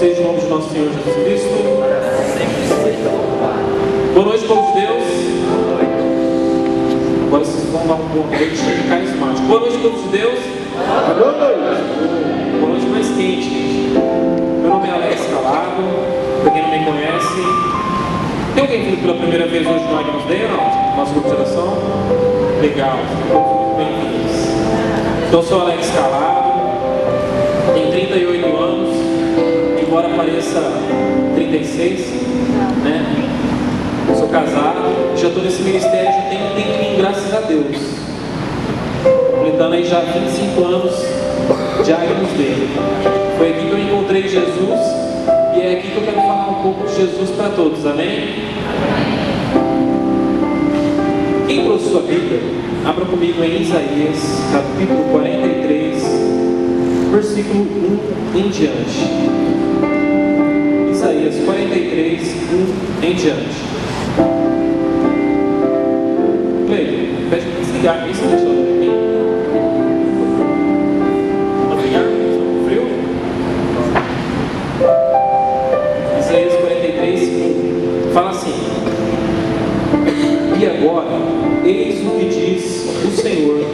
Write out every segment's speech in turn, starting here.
seja o nome de nosso Senhor Jesus Cristo. Boa noite, povo de Deus. Agora vocês vão dar um boa noite carismático. Boa noite, povo de Deus. Boa noite mais quente, gente. Meu nome é Alex Calado. Para quem não me conhece, tem alguém vindo pela primeira vez hoje no Agnus Dei ou não? Nosso grupo de oração? Legal, todos muito bem-vindos. Então, eu sou Alex Calado, tenho 38 anos, embora pareça 36, né? Sou casado, já estou nesse ministério, já tenho um tempinho, graças a Deus. Completando aí já 25 anos de Agnus Dei. Foi aqui que eu encontrei Jesus e é aqui que eu quero falar um pouco de Jesus para todos, amém? Quem trouxe sua Bíblia, abra comigo em Isaías, capítulo 43, versículo 1 em diante. Isaías 43, 1 em diante. Cleiton, pede para desligar isso, deixa eu ver aqui. Não ligar? Frio? Isaías 43, 1. Fala assim: e agora, eis o que diz o Senhor,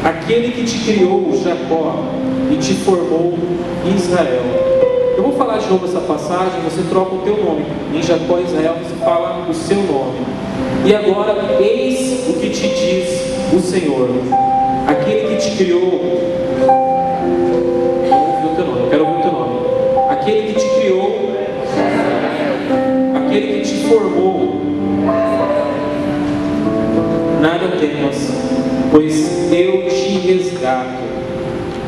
aquele que te criou, Jacó, e te formou, Israel. Eu vou falar de novo essa passagem, você troca o teu nome. Em Jacó e Israel você fala o seu nome. E agora, eis o que te diz o Senhor, aquele que te criou. Eu quero ouvir o teu nome. Aquele que te criou, aquele que te formou. Nada temas, pois eu te resgato,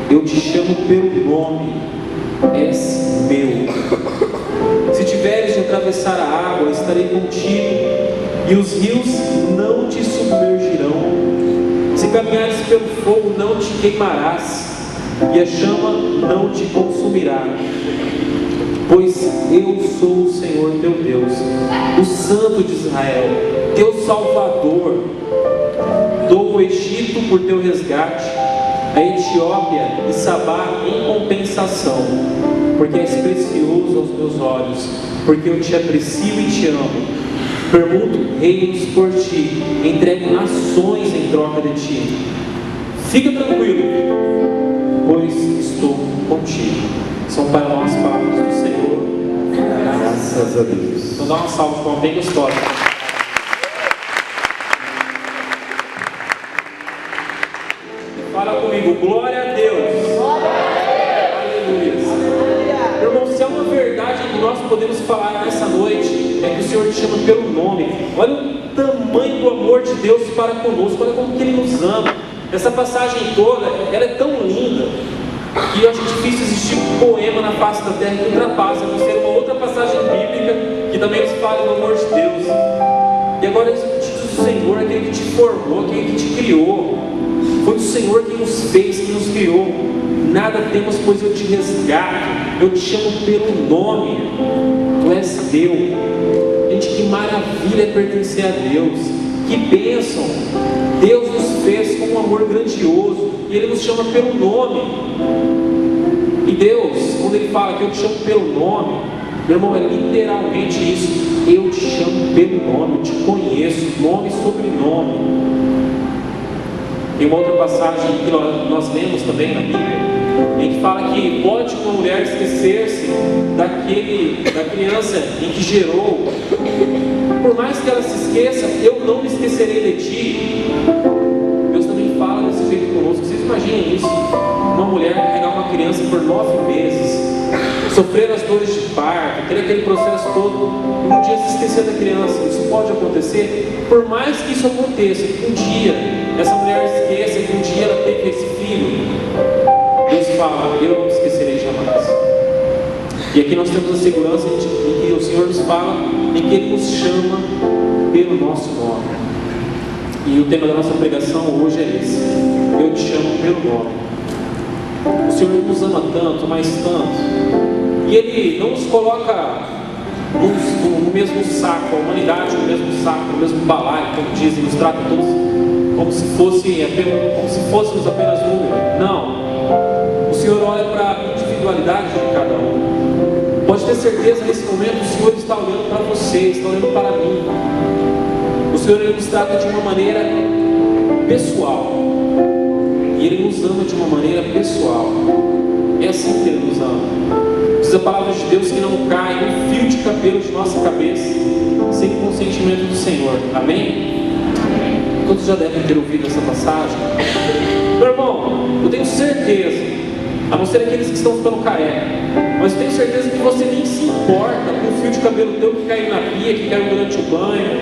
eu te chamo pelo nome, és meu. Se tiveres de atravessar a água, estarei contigo, e os rios não te submergirão. Se caminhares pelo fogo, não te queimarás, e a chama não te consumirá. Pois eu sou o Senhor teu Deus, o Santo de Israel, teu Salvador. Dou o Egito por teu resgate, a Etiópia e Sabá em compensação, porque és precioso aos meus olhos, porque eu te aprecio e te amo. Permuto reinos por ti, entrego nações em troca de ti. Fica tranquilo, pois estou contigo. São para nós palavras do Senhor. Graças a Deus. Então dá uma salva de palmas bem gostosa. Fala comigo, glória a Deus. Glória a Deus. Aleluia. Irmão, se é uma verdade que nós podemos falar nessa noite, é que o Senhor te chama pelo nome. Olha o tamanho do amor de Deus para conosco, olha como que Ele nos ama. Essa passagem toda, ela é tão linda que eu acho difícil existir um poema na face da terra que ultrapassa, por ser uma outra passagem bíblica que também nos fala do amor de Deus. E agora diz o Senhor, aquele que te formou, aquele que te criou. Foi o Senhor que nos fez, que nos criou. Nada temos, pois eu te resgato, eu te chamo pelo nome, tu és meu. Gente, que maravilha é pertencer a Deus, que bênção. Deus nos fez com um amor grandioso e Ele nos chama pelo nome. E Deus, quando Ele fala que eu te chamo pelo nome, meu irmão, é literalmente isso. Eu te chamo pelo nome, eu te conheço, nome e sobrenome. Tem uma outra passagem que nós lemos também na Bíblia, em que fala que pode uma mulher esquecer-se da criança em que gerou. Por mais que ela se esqueça, eu não me esquecerei de ti. Deus também fala desse jeito conosco. Vocês imaginem isso? Uma mulher carregar uma criança por 9 meses, sofrer as dores de parto, ter aquele processo todo, e um dia se esquecer da criança. Isso pode acontecer. Por mais que isso aconteça, que um dia essa mulher esqueça que um dia ela teve esse filho, Deus fala, eu não me esquecerei jamais. E aqui nós temos a segurança em que o Senhor nos fala, em que Ele nos chama pelo nosso nome. E o tema da nossa pregação hoje é esse: eu te chamo pelo nome. O Senhor nos ama tanto, mas tanto, e Ele não nos coloca no mesmo saco, a humanidade no mesmo saco, no mesmo balaio, como dizem, nos trata todos como se fôssemos apenas número. Não. O Senhor olha para a individualidade de cada um. ter certeza nesse momento, o Senhor está olhando para você, está olhando para mim. O Senhor, Ele nos trata de uma maneira pessoal. E Ele nos ama de uma maneira pessoal. É assim que Ele nos ama. Diz a palavra de Deus que não cai um fio de cabelo de nossa cabeça sem o consentimento do Senhor. Amém? Todos já devem ter ouvido essa passagem. Meu irmão, eu tenho certeza, a não ser aqueles que estão ficando careca, mas eu tenho certeza que você nem se importa com o fio de cabelo teu que caiu na pia, que caiu durante o banho.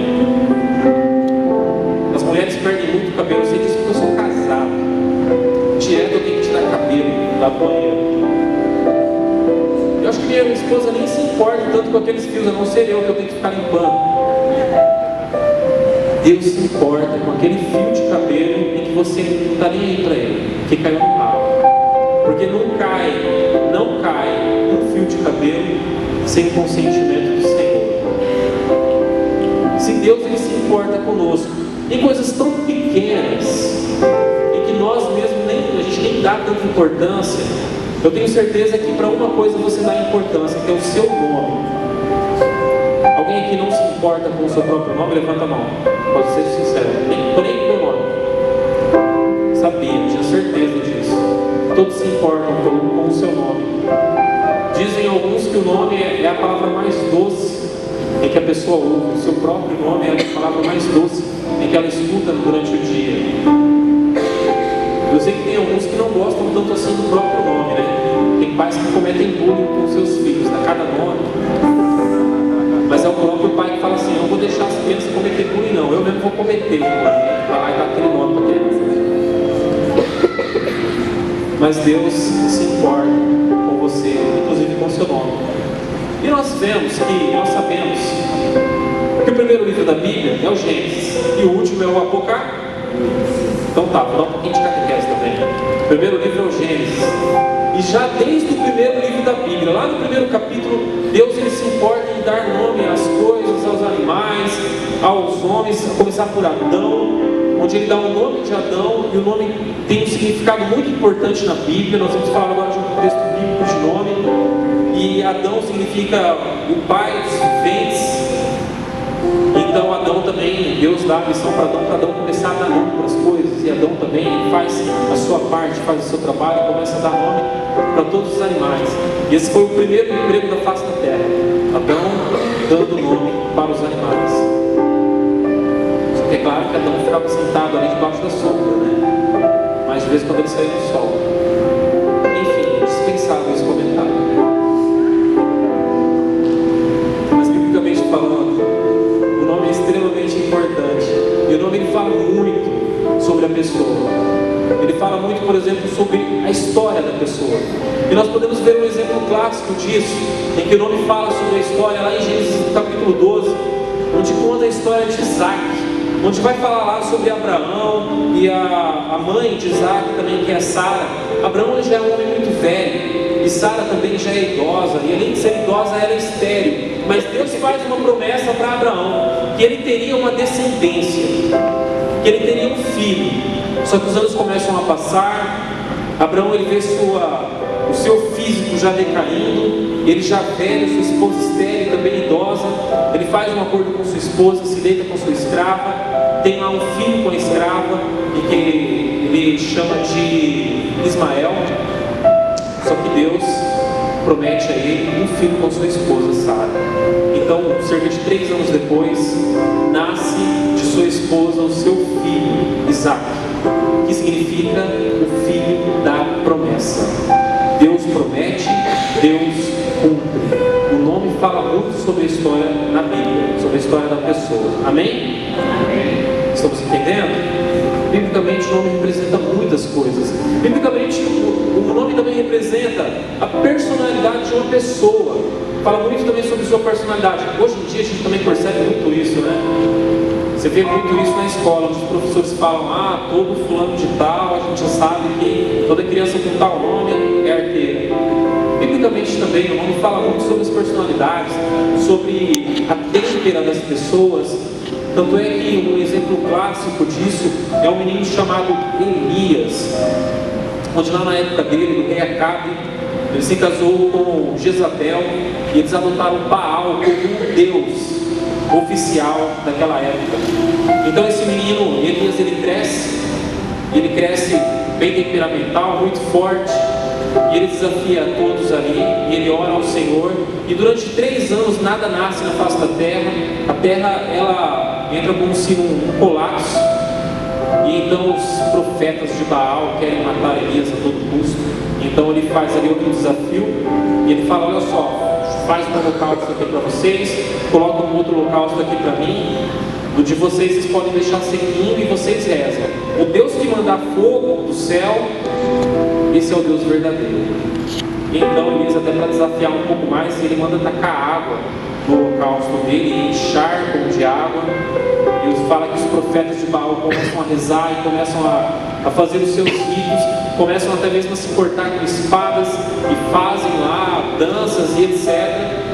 As mulheres perdem muito cabelo. Você diz que eu sou casado, direto eu tenho que tirar cabelo da banheira. Eu acho que minha esposa nem se importa tanto com aqueles fios, a não ser eu que eu tenho que ficar limpando. Deus se importa com aquele fio de cabelo em que você não está nem aí para ele, que caiu no ralo. Porque não cai um fio de cabelo sem o consentimento do Senhor. Se Deus, Ele se importa conosco em coisas tão pequenas, em que nós mesmos a gente nem dá tanta importância, eu tenho certeza que para uma coisa você dá importância, que é o seu nome. Alguém aqui não se importa com o seu próprio nome? Levanta a mão. Pode ser sincero. Nem com o meu nome. Sabia, tinha certeza disso. Todos se importam com o seu nome. Dizem alguns que o nome é a palavra mais doce em que a pessoa ouve. O seu próprio nome é a palavra mais doce em que ela escuta durante o dia. Eu sei que tem alguns que não gostam tanto assim do próprio nome, né? Tem pais que cometem bullying com seus filhos, a cada nome. Mas é o próprio pai que fala assim: eu não vou deixar as crianças cometer bullying, não. Eu mesmo vou cometer. Vai lá e dá aquele nome para criança. Mas Deus se importa com você, inclusive com o seu nome. E nós sabemos que o primeiro livro da Bíblia é o Gênesis e o último é o Apocalipse. Então tá, vou dar um pouquinho de catequese também. O primeiro livro é o Gênesis. E já desde o primeiro livro da Bíblia, lá no primeiro capítulo, Deus, Ele se importa em dar nome às coisas, aos animais, aos homens, a começar por Adão, onde Ele dá o nome de Adão, e o nome tem um significado muito importante na Bíblia. Nós vamos falar agora de um texto bíblico de nome. E Adão significa o pai dos viventes. Então Adão também, Deus dá a missão para Adão começar a dar nome para as coisas. E Adão também faz a sua parte, faz o seu trabalho e começa a dar nome para todos os animais. E esse foi o primeiro emprego da face da terra. Adão dando nome para os animais. Só que é claro que Adão ficava sentado ali debaixo da sombra, né? Mas de vez em quando ele saía no sol. Enfim, dispensável esse comentário. Mas biblicamente falando, o nome é extremamente importante. E o nome, ele fala muito sobre a pessoa. Ele fala muito, por exemplo, sobre a história da pessoa. E nós podemos ver um exemplo clássico disso, em que o nome fala sobre a história lá em Gênesis capítulo 12, onde conta a história de Isaac, onde vai falar lá sobre Abraão e a mãe de Isaac também, que é Sara. Abraão já é um homem muito velho, e Sara também já é idosa, e além de ser idosa, ela é estéril. Mas Deus faz uma promessa para Abraão, que ele teria uma descendência, que ele teria um filho. Só que os anos começam a passar, Abraão, ele vê o seu físico já decaindo, ele já velho, sua esposa estéril, também idosa. Ele faz um acordo com sua esposa, se deita com sua escrava, tem lá um filho com a escrava, e que ele chama de Ismael. Só que Deus promete a ele um filho com sua esposa Sara. Então, cerca de 3 anos depois, nasce de sua esposa o seu filho Isaac, que significa o filho da promessa. Deus promete, Deus cumpre. O nome fala muito sobre a história na Bíblia, sobre a história da pessoa. Amém? Amém. Estamos entendendo? Biblicamente o nome representa muitas coisas. Biblicamente o nome também representa a personalidade de uma pessoa. Fala muito também sobre sua personalidade. Hoje em dia a gente também percebe muito isso, né? Você vê muito isso na escola, onde os professores falam: todo fulano de tal, a gente já sabe que toda criança com tal nome é arteira. Biblicamente também o nome fala muito sobre as personalidades, sobre a têmpera das pessoas. Tanto é que um exemplo clássico disso é um menino chamado Elias, onde lá na época dele, do rei Acabe, Ele se casou com Jezabel e eles adotaram Baal como um deus oficial daquela época. Então esse menino, Elias, ele cresce bem temperamental, muito forte, e ele desafia a todos ali, e ele ora ao Senhor, e durante 3 anos nada nasce na face da terra. A terra, ela entra como se num colapso, e então os profetas de Baal querem matar Elias a todo custo. Então ele faz ali outro desafio, e ele fala: olha só, faz um holocausto aqui para vocês, coloca um outro holocausto aqui para mim, o de vocês podem deixar sequinho e vocês rezam. O Deus que mandar fogo do céu, esse é o Deus verdadeiro. E então Elias, até para desafiar um pouco mais, ele manda tacar água no holocausto dele e encharcam de água. E ele fala que os profetas de Baal começam a rezar e começam a fazer os seus ritos, começam até mesmo a se cortar com espadas e fazem lá danças e etc.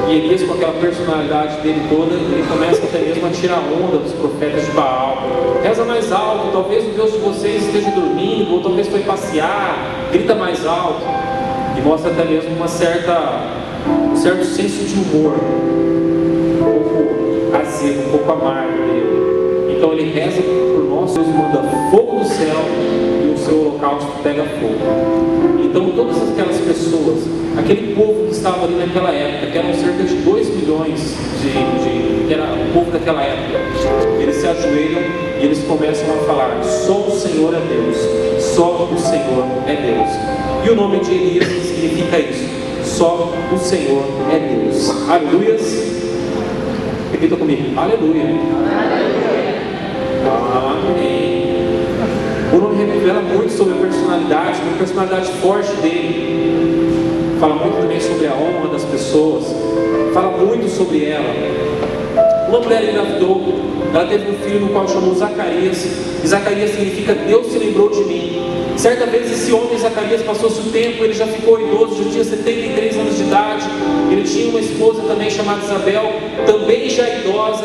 E Elias, com aquela personalidade dele toda, ele começa até mesmo a tirar onda dos profetas de Baal. Reza mais alto, talvez o Deus de vocês esteja dormindo, ou talvez foi passear, grita mais alto. E mostra até mesmo um certo senso de humor, um pouco azedo, um pouco amargo dele. Então ele reza por nós, Deus manda fogo do céu e o seu holocausto pega fogo. Então todas aquelas pessoas, aquele povo que estava ali naquela época, que eram cerca de 2 milhões que era o povo daquela época, eles se ajoelham e eles começam a falar: só o Senhor é Deus, só o Senhor é Deus. E o nome de Elias significa isso: só o Senhor é Deus. Aleluias. Repita comigo: aleluia. Amém. O nome revela muito sobre a personalidade, uma personalidade forte dele. Fala muito também sobre a honra das pessoas. Fala muito sobre ela. Uma mulher engravidou, ela teve um filho no qual chamou Zacarias. E Zacarias significa Deus se lembrou de mim. Certa vez esse homem, Zacarias, passou-se o tempo, ele já ficou idoso, já tinha 73 anos de idade. Ele tinha uma esposa também chamada Isabel, também já idosa.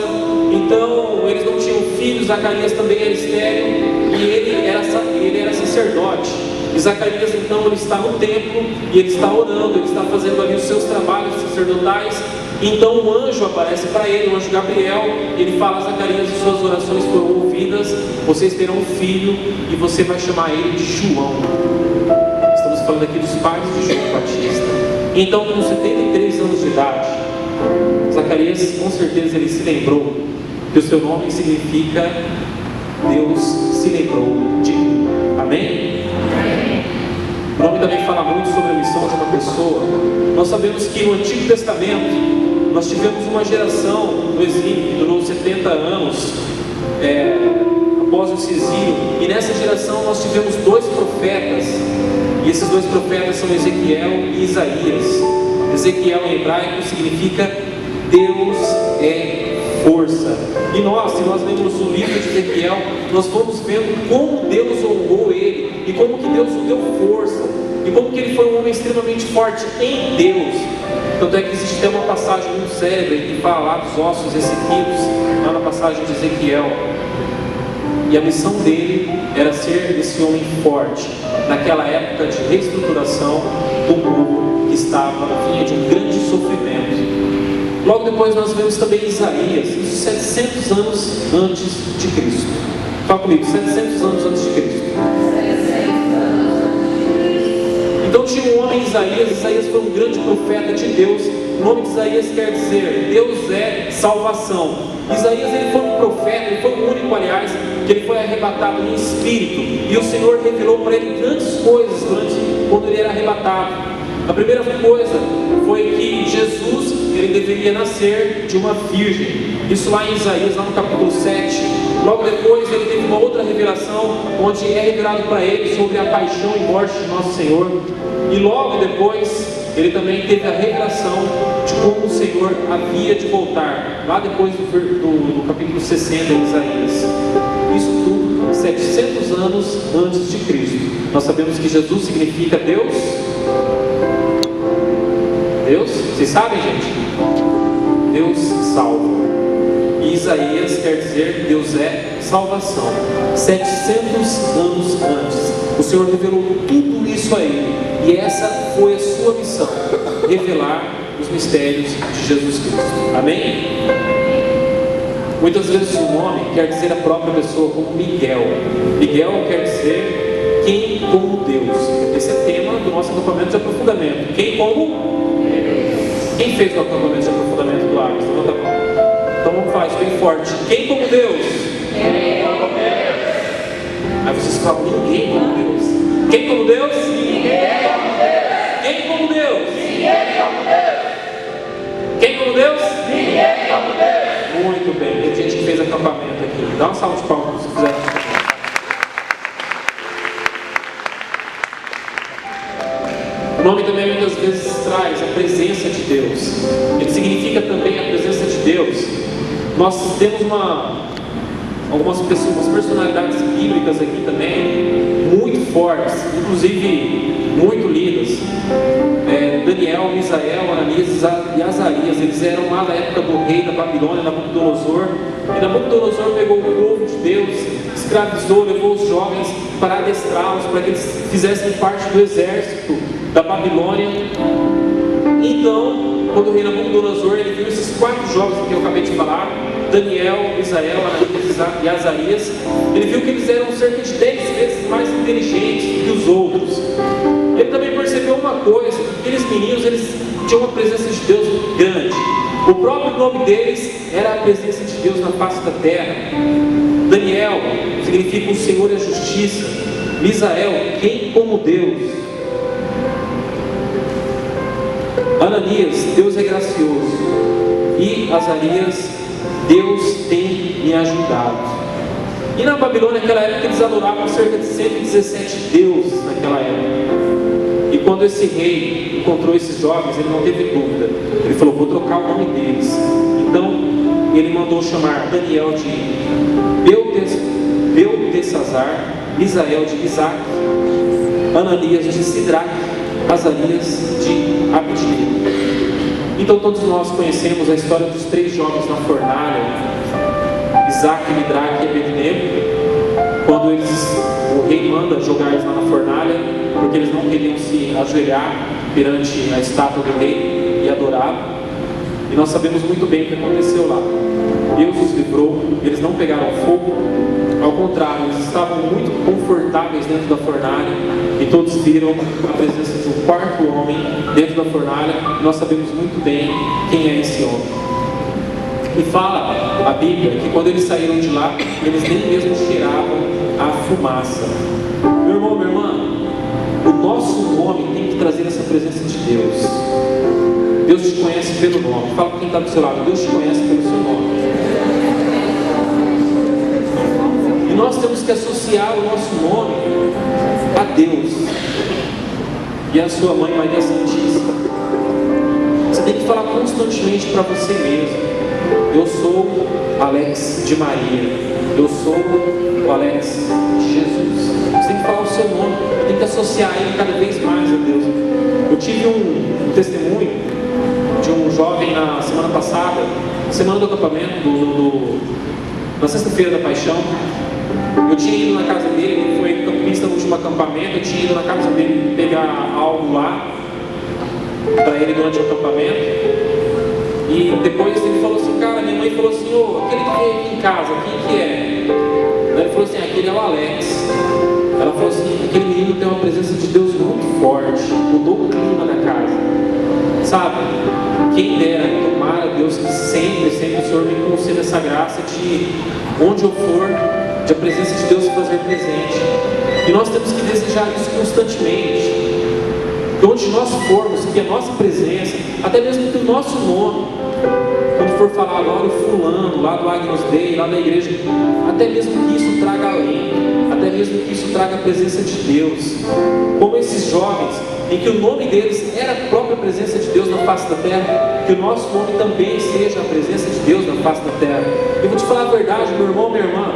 Então eles não tinham filhos. Zacarias também era estéril e ele era sacerdote. E Zacarias então ele está no templo e ele está orando, ele está fazendo ali os seus trabalhos sacerdotais. Então um anjo aparece para ele, o anjo Gabriel, e ele fala: Zacarias, suas orações foram ouvidas, vocês terão um filho e você vai chamar ele de João. Estamos falando aqui dos pais de João Batista. Então, com 73 anos de idade, Zacarias, com certeza, ele se lembrou que o seu nome significa Deus se lembrou de mim. Amém? O nome também fala muito sobre a missão de uma pessoa. Nós sabemos que no Antigo Testamento nós tivemos uma geração no exílio que durou 70 anos após o exílio, e nessa geração nós tivemos 2 profetas, e esses 2 profetas são Ezequiel e Isaías. Ezequiel em hebraico significa Deus é força. E se nós lemos o livro de Ezequiel, nós vamos vendo como Deus honrou ele, e como que Deus o deu força, e como que ele foi um homem extremamente forte em Deus. Tanto é que existe até uma passagem muito célebre que fala lá dos ossos ressequidos, lá na passagem de Ezequiel. E a missão dele era ser esse homem forte, naquela época de reestruturação do povo que vinha de um grande sofrimento. Logo depois nós vemos também Isaías, isso 700 anos antes de Cristo. Fala comigo, 700 anos antes de Cristo. Então tinha um homem, Isaías foi um grande profeta de Deus. O nome de Isaías quer dizer Deus é salvação. Isaías ele foi um profeta, ele foi o único, aliás, que ele foi arrebatado em espírito, e o Senhor revelou para ele grandes coisas quando ele era arrebatado. A primeira coisa foi que Jesus ele deveria nascer de uma virgem. Isso lá em Isaías, lá no capítulo 7. Logo depois ele teve uma outra revelação, onde é revelado para ele sobre a paixão e morte de nosso Senhor. E logo depois ele também teve a revelação de como o Senhor havia de voltar, lá depois do capítulo 60 de Isaías. Isso tudo 700 anos antes de Cristo. Nós sabemos que Jesus significa Deus. Vocês sabem, gente? Deus salva. E Isaías quer dizer Deus é salvação. 700 anos antes, o Senhor revelou tudo isso a ele. E essa foi a sua missão: revelar os mistérios de Jesus Cristo. Amém? Muitas vezes o nome quer dizer a própria pessoa, como Miguel. Miguel quer dizer quem como Deus. Esse é o tema do nosso acampamento de aprofundamento. Quem como Deus. Quem fez o acampamento de aprofundamento do Águas? Levanta a mão. Então vamos falar isso bem forte. Quem como Deus? Quem como Deus? Aí vocês falam, ninguém como Deus. Quem como Deus? Ninguém como Deus. Quem como Deus? Ninguém como Deus. Quem como Deus? Ninguém como Deus. Muito bem, tem gente que fez acampamento aqui. Dá um salve de palmas se fizer. O nome também muitas vezes traz a presença de Deus. Ele significa também a presença de Deus. Nós temos algumas pessoas, umas personalidades bíblicas aqui também, muito fortes, inclusive muito lindas. Daniel, Misael, Ananias e Azarias, eles eram lá na época do rei da Babilônia, Nabucodonosor. E Nabucodonosor pegou o povo de Deus, escravizou, levou os jovens para adestrá-los, para que eles fizessem parte do exército da Babilônia. Então, quando o rei Nabucodonosor, ele viu esses 4 jovens que eu acabei de falar, Daniel, Misael, Ananias e Azarias, ele viu que eles eram cerca de 10 vezes mais inteligentes que os outros. Ele também percebeu uma coisa: aqueles meninos, eles tinham uma presença de Deus muito grande. O próprio nome deles era a presença de Deus na face da terra. Daniel significa o Senhor é a justiça. Misael, quem como Deus. Ananias, Deus é gracioso. E Azarias, Deus tem me ajudado. E na Babilônia, naquela época, eles adoravam cerca de 117 deuses naquela época. E quando esse rei encontrou esses jovens, ele não teve dúvida. Ele falou, vou trocar o nome deles. Então, ele mandou chamar Daniel de Beltesazar, Misael de Isaac, Ananias de Sidraque, Azarias de Abednego. Então todos nós conhecemos a história dos 3 jovens na fornalha, Isaac, Midraque e Abednego. Quando o rei manda jogar eles lá na fornalha, porque eles não queriam se ajoelhar perante a estátua do rei e adorar. E nós sabemos muito bem o que aconteceu lá. Deus os livrou, eles não pegaram fogo, ao contrário, eles estavam muito confortáveis dentro da fornalha, e todos viram a presença de um 4º homem dentro da fornalha, e nós sabemos muito bem quem é esse homem. E fala a Bíblia que quando eles saíram de lá, eles nem mesmo cheiravam a fumaça. Meu irmão, minha irmã, o nosso nome tem que trazer essa presença de Deus. Deus te conhece pelo nome. Fala para quem está do seu lado, Deus te conhece pelo seu nome. E nós temos que associar o nosso nome a Deus e a sua mãe Maria Santíssima. Você tem que falar constantemente para você mesmo: eu sou Alex de Maria, eu sou o Alex de Jesus. Você tem que falar o seu nome, tem que associar ele cada vez mais a Deus. Eu tive um testemunho de um jovem na semana passada, semana do acampamento, na sexta-feira da Paixão. Eu tinha ido na casa dele, ele foi campista no último acampamento, eu tinha ido na casa dele pegar algo lá para ele durante o acampamento. E depois ele falou assim, cara, minha mãe falou assim, aquele que veio aqui em casa, quem que é? Aí ele falou assim, aquele é o Alex. Ela falou assim, aquele menino tem uma presença de Deus muito forte, mudou o clima da casa. Sabe, quem dera, tomara Deus que sempre o Senhor me conceda essa graça de, onde eu for, de a presença de Deus fazer presente. E nós temos que desejar isso constantemente. Que onde nós formos, que a nossa presença, até mesmo que o nosso nome, quando for falar agora o fulano, lá do Agnus Dei, lá da igreja, até mesmo que isso traga alento, até mesmo que isso traga a presença de Deus. Como esses jovens, em que o nome deles era a própria presença de Deus na face da terra, que o nosso nome também seja a presença de Deus na face da terra. Eu vou te falar a verdade, meu irmão, minha irmã,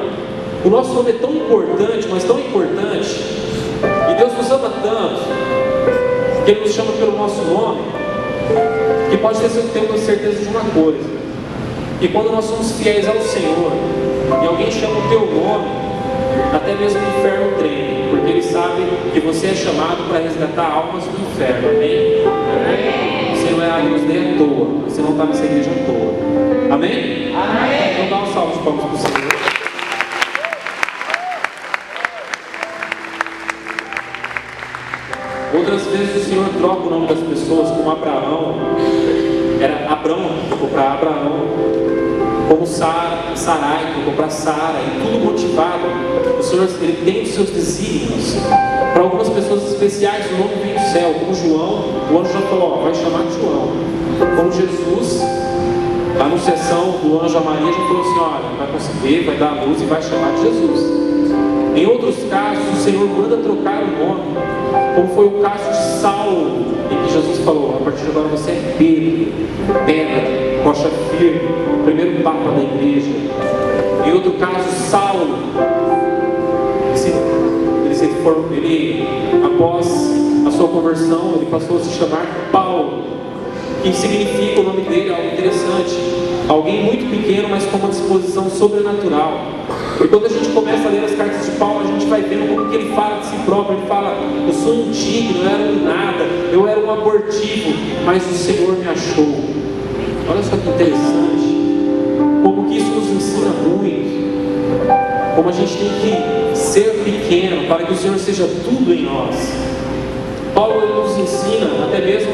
o nosso nome é tão importante, mas tão importante, e Deus nos ama tanto, que Ele nos chama pelo nosso nome, que pode ter certeza de uma coisa, que quando nós somos fiéis ao Senhor, e alguém chama o teu nome, até mesmo o inferno treme, porque ele sabe que você é chamado para resgatar almas do inferno. Amém? Amém. Você não é a Deus nem à toa, você não está nessa igreja à toa. Amém? Amém. Então dá um salve de palmas para o Senhor. Outras vezes o Senhor troca o nome das pessoas, como Abraão, era Abrão, ficou para Abraão, como Sarai, ficou para Sara, e tudo motivado. O Senhor, ele tem os seus desígnios. Para algumas pessoas especiais, o nome vem do céu, como João, o anjo já falou, vai chamar de João. Como Jesus, a anunciação do anjo a Maria já falou assim, olha, vai conceber, vai dar a luz e vai chamar de Jesus. Em outros casos, o Senhor manda trocar o nome, como foi o caso de Saulo, em que Jesus falou, a partir de agora você é Pedro, pedra, rocha firme, o primeiro papa da igreja. Em outro caso, Saulo, ele após a sua conversão, ele passou a se chamar Paulo, que significa o nome dele, algo interessante, alguém muito pequeno, mas com uma disposição sobrenatural. E quando a gente começa a ler as cartas de Paulo, a gente vai vendo como que ele fala de si próprio. Ele fala, eu sou um tigre, eu era um nada, eu era um abortivo, mas o Senhor me achou. Olha só que interessante, como que isso nos ensina muito, como a gente tem que ser pequeno, para que o Senhor seja tudo em nós. Paulo ele nos ensina, até mesmo,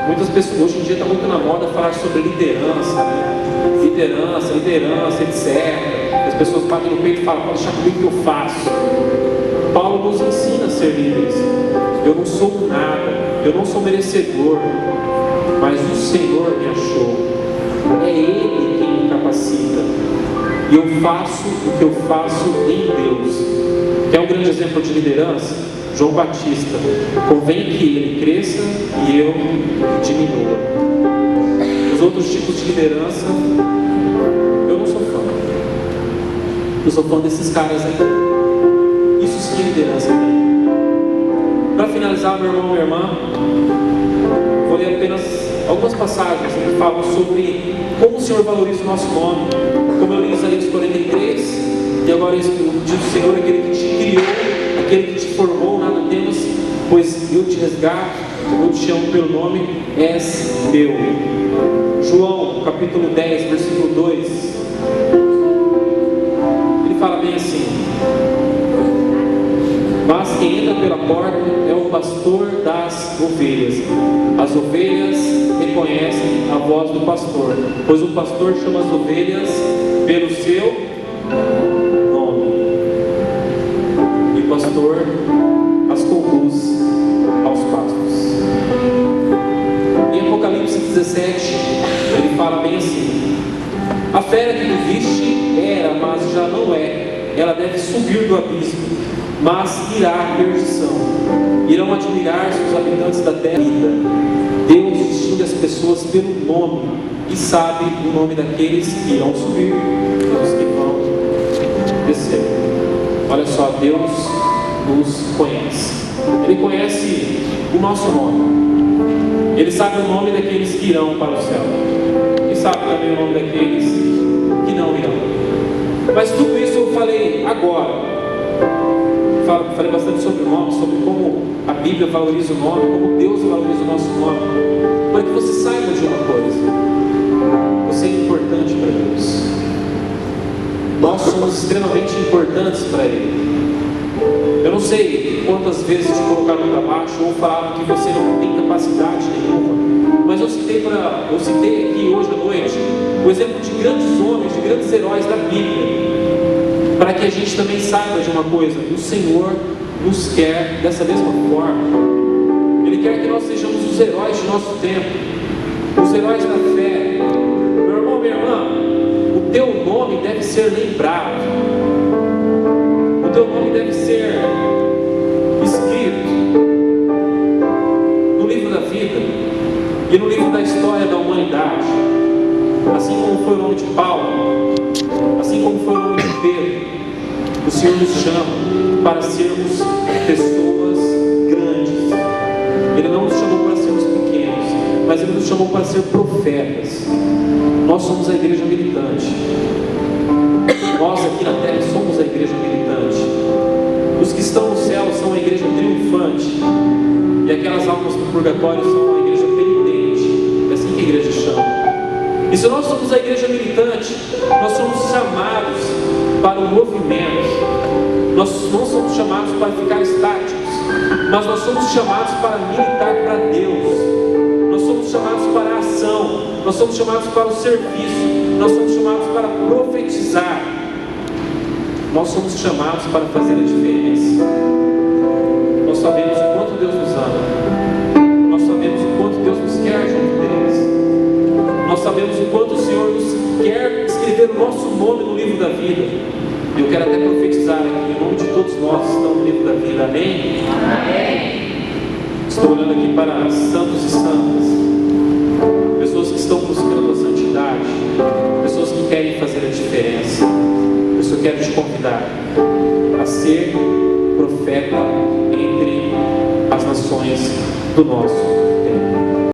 muitas pessoas, hoje em dia está muito na moda falar sobre liderança, né? liderança, etc. As pessoas batem no peito e falam, pode deixar comigo que eu faço. Paulo nos ensina a ser líderes. Eu não sou nada, eu não sou merecedor, mas o Senhor me achou. É Ele quem me capacita. E eu faço o que eu faço em Deus. Quer um grande exemplo de liderança? João Batista. Convém que ele cresça e eu diminua. Os outros tipos de liderança, eu não sou fã. Eu sou fã desses caras aí. Isso sim é liderança. Para finalizar, meu irmão, minha irmã, vou ler apenas algumas passagens que falam sobre como o Senhor valoriza o nosso nome. Como eu li em Isaías 43, e agora diz o Senhor, aquele que te criou, aquele que te formou, nada temos, pois eu te resgato, eu te chamo pelo nome, és meu. João, capítulo 10, versículo 2, ele fala bem assim, mas quem entra pela porta é o pastor das ovelhas. As ovelhas reconhecem a voz do pastor, pois o pastor chama as ovelhas pelo seu nome, e o pastor as conduz aos pastos. Em Apocalipse 17, ele fala bem assim, a fera que tu viste era, mas já não é, ela deve subir do abismo, mas irá à perdição. Irão admirar-se os habitantes da terra. Deus distingue as pessoas pelo nome e sabe o nome daqueles que irão subir e dos que vão descer. Olha só, Deus nos conhece. Ele conhece o nosso nome. Ele sabe o nome daqueles que irão para o céu. E sabe também o nome daqueles que não irão. Mas tudo isso eu falei agora. Falei bastante sobre o nome, sobre como a Bíblia valoriza o nome, como Deus valoriza o nosso nome, para que você saiba de uma coisa: você é importante para Deus. Nós somos extremamente importantes para Ele. Eu não sei quantas vezes te colocaram para baixo ou falaram que você não tem capacidade nenhuma, mas eu citei aqui hoje à noite o exemplo de grandes homens, de grandes heróis da Bíblia, para que a gente também saiba de uma coisa: o Senhor nos quer dessa mesma forma. Ele quer que nós sejamos os heróis de nosso tempo, os heróis da fé. Meu irmão, minha irmã, o teu nome deve ser lembrado, o teu nome deve ser escrito no livro da vida e no livro da história da humanidade, assim como foi o nome de Paulo, assim como foi o nome de Pedro. O Senhor nos chama para sermos pessoas grandes. Ele não nos chamou para sermos pequenos, mas Ele nos chamou para ser profetas. Nós somos a igreja militante. Nós aqui na terra somos a igreja militante. Os que estão no céu são a igreja triunfante. E aquelas almas do purgatório são a igreja penitente. É assim que a igreja chama. E se nós somos a igreja militante, nós somos chamados para o movimento. Nós não somos chamados para ficar estáticos, mas nós somos chamados para militar para Deus. Nós somos chamados para a ação. Nós somos chamados para o serviço. Nós somos chamados para profetizar. Nós somos chamados para fazer a diferença. Nós sabemos o quanto Deus nos ama. Nós sabemos o quanto Deus nos quer junto deles. Nós sabemos o quanto o Senhor nos quer escrever o nosso nome no livro da vida. Eu quero até profetizar aqui, em nome de todos nós que estão no livro da vida. Amém? Amém. Estou olhando aqui para santos e santas, pessoas que estão buscando a santidade, pessoas que querem fazer a diferença. Eu só quero te convidar a ser profeta entre as nações do nosso